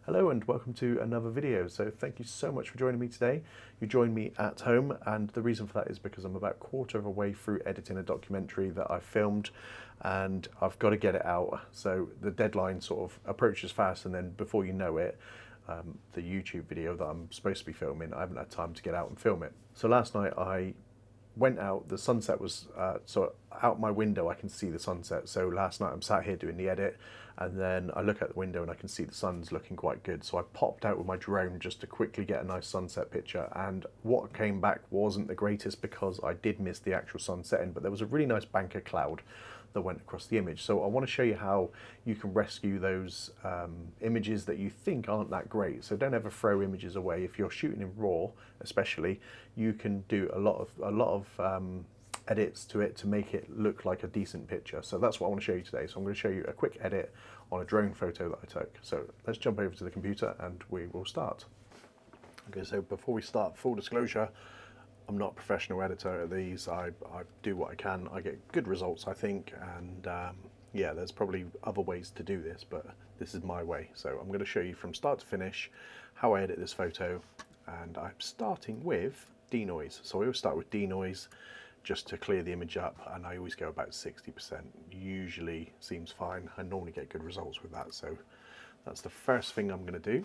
Hello and welcome to another video. So thank you so much for joining me today. You joined me at home, and the reason for that is because I'm about a quarter of a way through editing a documentary that I filmed and I've got to get it out. So the deadline sort of approaches fast, and then before you know it, the YouTube video that I'm supposed to be filming, I haven't had time to get out and film it. So last night I went out, the sunset was, so out my window I can see the sunset. So last night I'm sat here doing the edit, and then I look out the window and I can see the sun's looking quite good. So I popped out with my drone just to quickly get a nice sunset picture, and what came back wasn't the greatest because I did miss the actual sun setting, but there was a really nice bank of cloud that went across the image. So I want to show you how you can rescue those images that you think aren't that great. So don't ever throw images away. If you're shooting in RAW especially, you can do a lot of edits to it to make it look like a decent picture. So that's what I want to show you today. So I'm going to show you a quick edit on a drone photo that I took. So let's jump over to the computer and we will start. Okay, so before we start, full disclosure, I'm not a professional editor at these. I do what I can. I get good results, I think, and yeah, there's probably other ways to do this, but this is my way. So I'm going to show you from start to finish how I edit this photo, and I'm starting with denoise. So I always start with denoise just to clear the image up, and I always go about 60%. Usually seems fine. I normally get good results with that, so that's the first thing I'm going to do.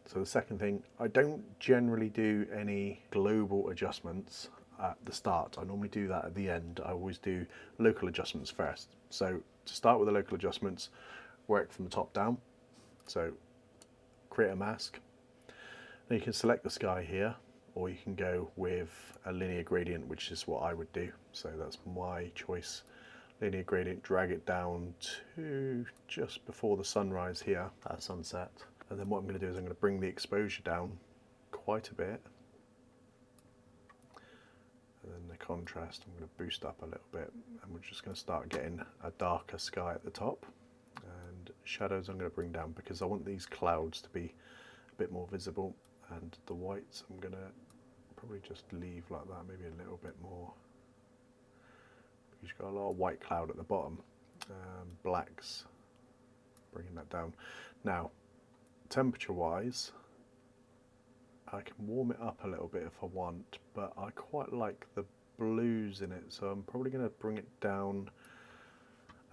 So the second thing, I don't generally do any global adjustments at the start. I normally do that at the end. I always do local adjustments first. So to start with the local adjustments, work from the top down. So create a mask. Then you can select the sky here, or you can go with a linear gradient, which is what I would do. So that's my choice. Linear gradient, drag it down to just before the sunrise here, sunset. And then what I'm going to do is I'm going to bring the exposure down quite a bit. And then the contrast, I'm going to boost up a little bit. And we're just going to start getting a darker sky at the top. And shadows I'm going to bring down because I want these clouds to be a bit more visible. And the whites I'm going to probably just leave like that, maybe a little bit more. Because you've got a lot of white cloud at the bottom. Blacks, bringing that down. Now, temperature wise, I can warm it up a little bit if I want, but I quite like the blues in it, so I'm probably going to bring it down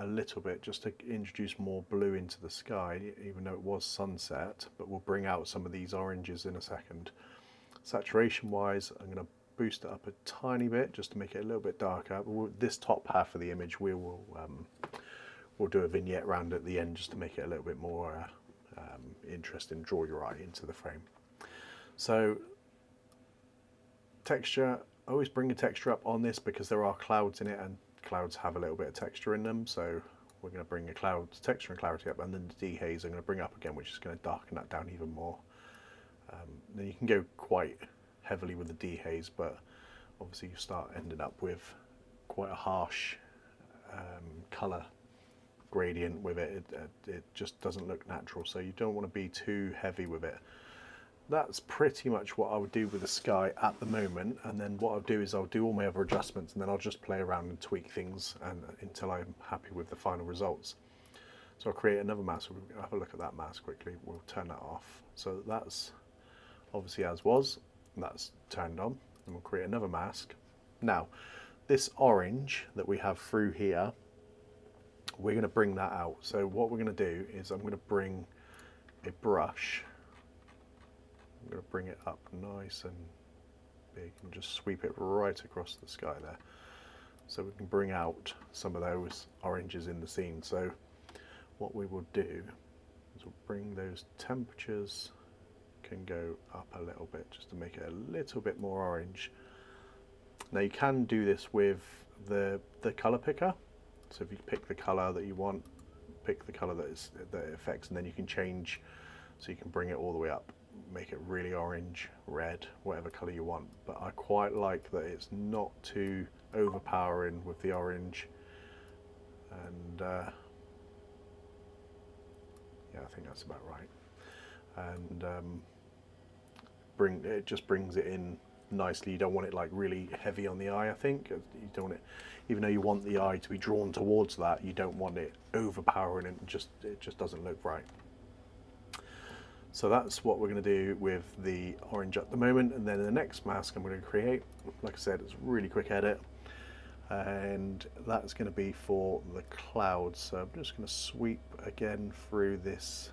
a little bit just to introduce more blue into the sky, even though it was sunset, but we'll bring out some of these oranges in a second. Saturation wise, I'm going to boost it up a tiny bit just to make it a little bit darker. This top half of the image we'll do a vignette round at the end just to make it a little bit more interesting, draw your eye into the frame. So texture, I always bring the texture up on this because there are clouds in it, and clouds have a little bit of texture in them, so we're going to bring the clouds texture and clarity up, and then the dehaze I'm going to bring up again, which is going to darken that down even more. Then you can go quite heavily with the dehaze, but obviously you start ending up with quite a harsh colour gradient with it. It just doesn't look natural, so you don't want to be too heavy with it. That's pretty much what I would do with the sky at the moment, and then what I'll do is I'll do all my other adjustments, and then I'll just play around and tweak things until I'm happy with the final results. So I'll create another mask. We'll have a look at that mask quickly. We'll turn that off. So that's obviously as was, that's turned on, and we'll create another mask. Now this orange that we have through here, we're going to bring that out. So what we're going to do is I'm going to bring a brush. I'm going to bring it up nice and big and just sweep it right across the sky there. So we can bring out some of those oranges in the scene. So what we will do is we'll bring those temperatures, can go up a little bit just to make it a little bit more orange. Now you can do this with the color picker. So if you pick the color that you want, pick the color that it affects, and then you can change, so you can bring it all the way up, make it really orange, red, whatever color you want. But I quite like that it's not too overpowering with the orange, and yeah, I think that's about right. And it just brings it in nicely. You don't want it like really heavy on the eye. I think you don't want it, even though you want the eye to be drawn towards that, you don't want it overpowering, and it just doesn't look right. So that's what we're going to do with the orange at the moment, and then the next mask I'm going to create, like I said, it's a really quick edit, and that's going to be for the clouds. So I'm just going to sweep again through this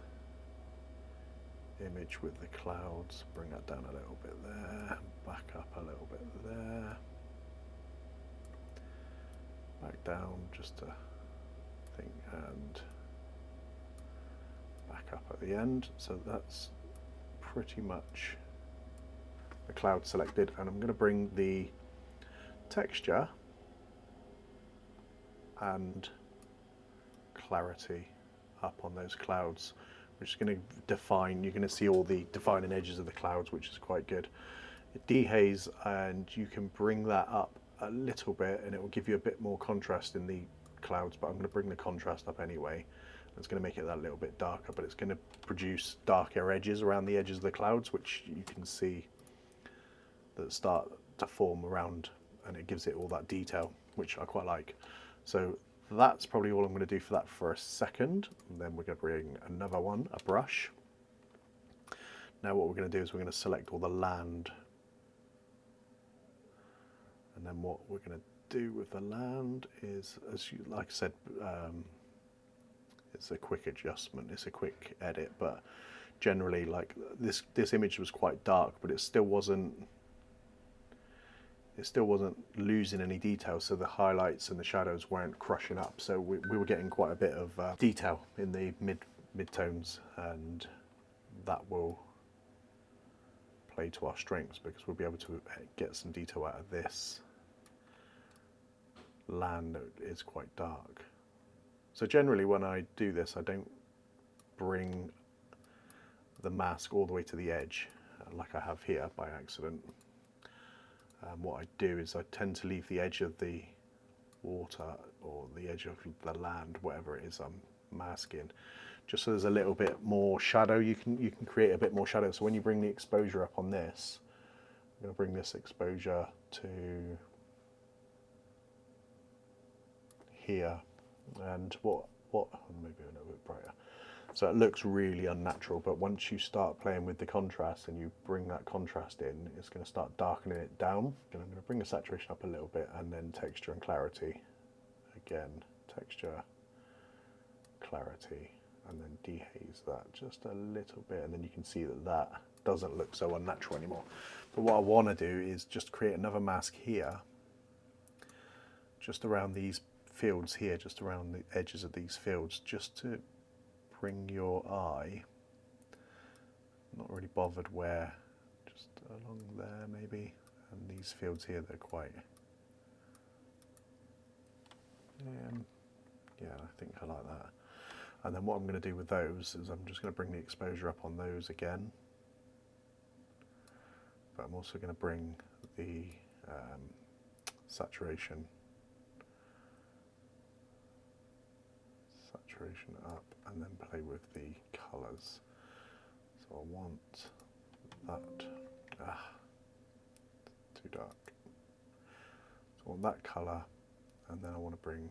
image with the clouds, bring that down a little bit there, back up a little bit there, back down just to think, and back up at the end. So that's pretty much the cloud selected, and I'm going to bring the texture and clarity up on those clouds, which is going to define, you're going to see all the defining edges of the clouds, which is quite good. Dehaze, and you can bring that up a little bit and it will give you a bit more contrast in the clouds, but I'm going to bring the contrast up anyway. It's going to make it that little bit darker, but it's going to produce darker edges around the edges of the clouds, which you can see that start to form around, and it gives it all that detail, which I quite like. So that's probably all I'm going to do for that for a second. And then we're going to bring another one, a brush. Now what we're going to do is we're going to select all the land. And then what we're going to do with the land is, as you, like I said, it's a quick adjustment, it's a quick edit, but generally, like this image was quite dark, but it still wasn't losing any detail, so the highlights and the shadows weren't crushing up, so we were getting quite a bit of detail in the mid-tones, and that will play to our strengths because we'll be able to get some detail out of this land that is quite dark. So generally when I do this, I don't bring the mask all the way to the edge like I have here by accident. What I do is I tend to leave the edge of the water or the edge of the land, whatever it is I'm masking, just so there's a little bit more shadow. You can create a bit more shadow. So when you bring the exposure up on this, I'm going to bring this exposure to here, and what maybe a little bit brighter. So it looks really unnatural, but once you start playing with the contrast and you bring that contrast in, it's going to start darkening it down. And I'm going to bring the saturation up a little bit, and then texture and clarity. Again, texture, clarity, and then dehaze that just a little bit, and then you can see that that doesn't look so unnatural anymore. But what I want to do is just create another mask here, just around these fields here, just around the edges of these fields, just to bring your eye, not really bothered where, just along there maybe, and these fields here, they're quite, yeah, I think I like that. And then what I'm going to do with those is I'm just going to bring the exposure up on those again, but I'm also going to bring the saturation up, and then play with the colours. So I want that, too dark. So I want that colour, and then I want to bring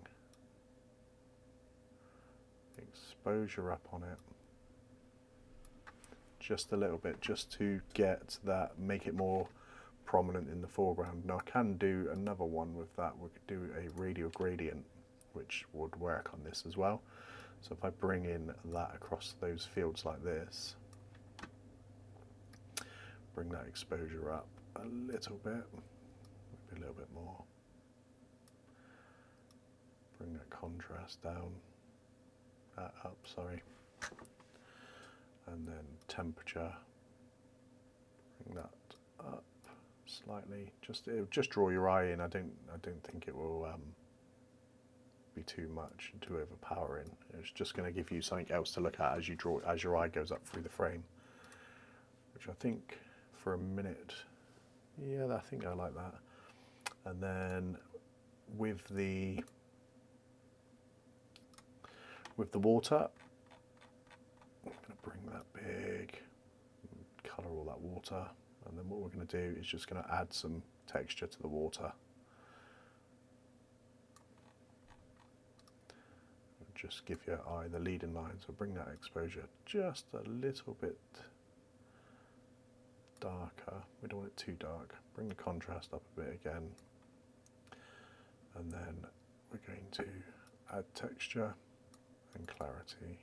the exposure up on it just a little bit, just to get that, make it more prominent in the foreground. Now I can do another one with that. We could do a radial gradient, which would work on this as well. So if I bring in that across those fields like this, bring that exposure up a little bit, maybe a little bit more, bring that contrast down, up, sorry, and then temperature, bring that up slightly. It'll just draw your eye in. I don't think it will be too much and too overpowering. It's just going to give you something else to look at as you draw, as your eye goes up through the frame, which I think for a minute, yeah, I think I like that. And then with the water, I'm going to bring that big, colour all that water, and then what we're going to do is just going to add some texture to the water. Just give your eye the leading line, so bring that exposure just a little bit darker. We don't want it too dark. Bring the contrast up a bit again. And then we're going to add texture and clarity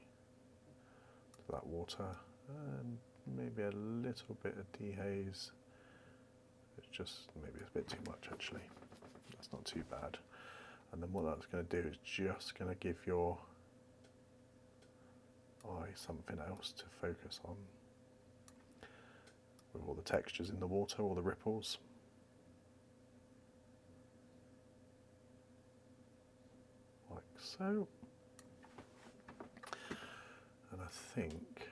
to that water, and maybe a little bit of dehaze. It's just maybe a bit too much actually. That's not too bad. And then what that's going to do is just going to give your eye something else to focus on with all the textures in the water, all the ripples. Like so. And I think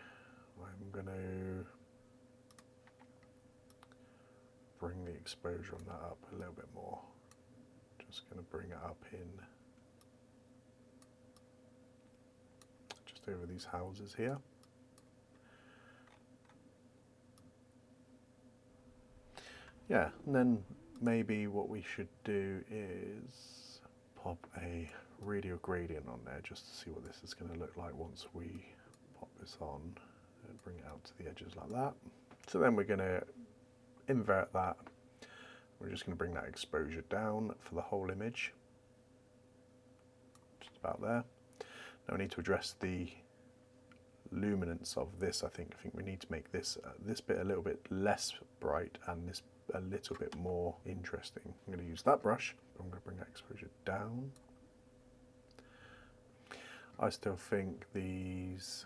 I'm going to bring the exposure on that up a little bit more. Just going to bring it up in just over these houses here. Yeah, and then maybe what we should do is pop a radial gradient on there just to see what this is going to look like once we pop this on and bring it out to the edges like that. So then we're going to invert that. We're just going to bring that exposure down for the whole image, just about there. Now we need to address the luminance of this. I think we need to make this this bit a little bit less bright and this a little bit more interesting. I'm going to use that brush. I'm going to bring that exposure down. I still think these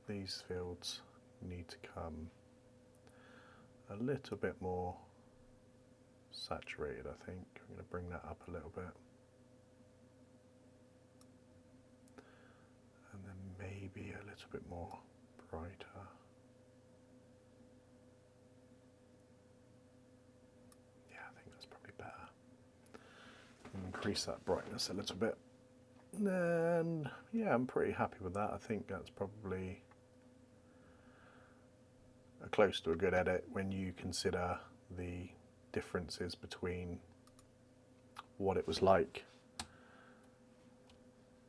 fields need to come a little bit more saturated, I think. I'm going to bring that up a little bit. And then maybe a little bit more brighter. Yeah, I think that's probably better. Increase that brightness a little bit. And then, yeah, I'm pretty happy with that. I think that's probably close to a good edit when you consider the differences between what it was like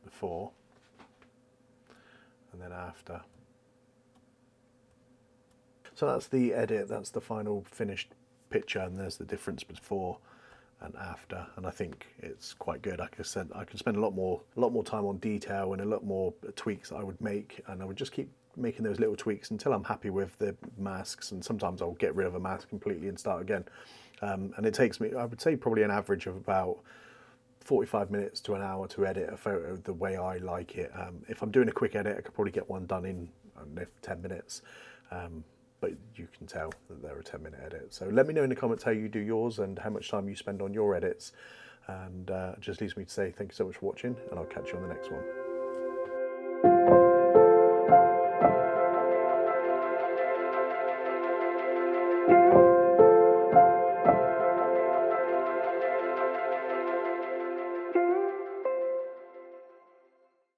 before and then after. So that's the edit, that's the final finished picture, and there's the difference before and after, and I think it's quite good. Like I said, I could spend a lot more time on detail and a lot more tweaks that I would make, and I would just keep making those little tweaks until I'm happy with the masks, and sometimes I'll get rid of a mask completely and start again. And it takes me, I would say, probably an average of about 45 minutes to an hour to edit a photo the way I like it. If I'm doing a quick edit, I could probably get one done in, I don't know, 10 minutes. But you can tell that they're a 10-minute edit. So let me know in the comments how you do yours and how much time you spend on your edits. And it just leaves me to say thank you so much for watching, and I'll catch you on the next one.